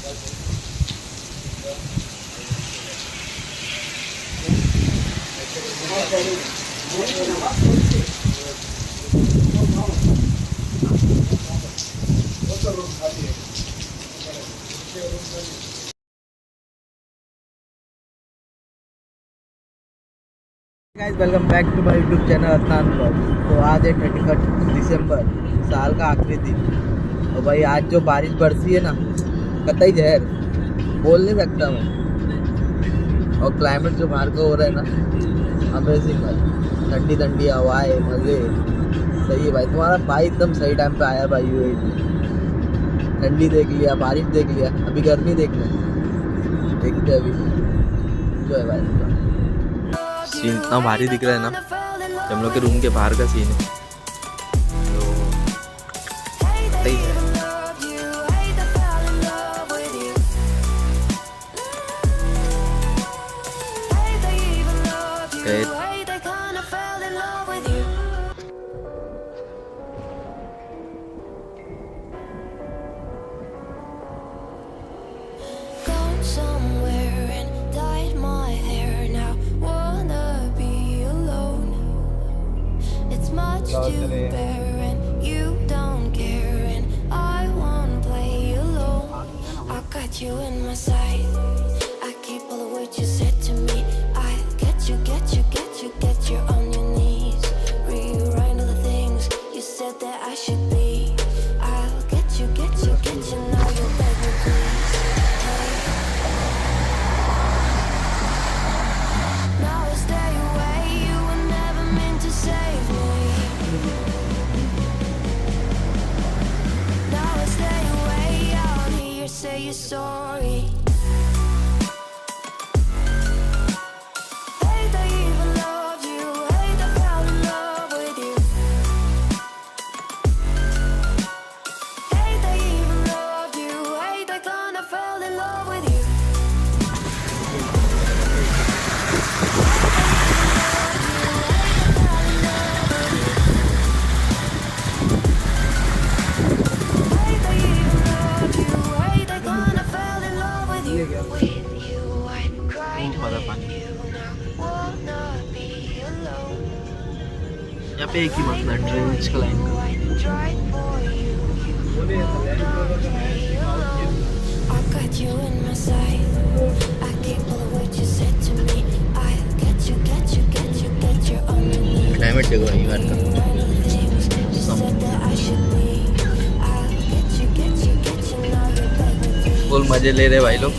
Guys welcome back to my YouTube channel Adnan blog. तो आज है 31 दिसंबर, साल का आखिरी दिन। और भाई आज जो बारिश बरसी है ना, कतई जहर, बोल नहीं सकता मैं। और क्लाइमेट जो बाहर का हो रहा है ना, अमेजिंग भाई। ठंडी ठंडी हवाएं, मज़े सही है भाई। तुम्हारा भाई एकदम सही टाइम पे आया भाई। ठंडी देख लिया, बारिश देख लिया, अभी गर्मी देखना देखते अभी जो है भाई। सीन इतना भारी दिख रहा है ना, हम लोग के रूम के बाहर का सीन है। तो to bear and you don't care and I won't play alone. I got you in my sight. I keep all the words you said to me. I get you, get you, get you, get you on your knees. Rewrite all the things you said that I should be. I'll get you, get you, get you. Now you beg me please. Hey. Now I stay away. You were never meant to save me. Say you're sorry. Hate I even loved you. Hate I fell in love with you. Hate I even loved you. Hate I kinda fell in love with you. यहाँ पे एक ही मसला है train का line का। Climate देखो भाई बाहर का, फुल मजे ले रहे भाई लोग।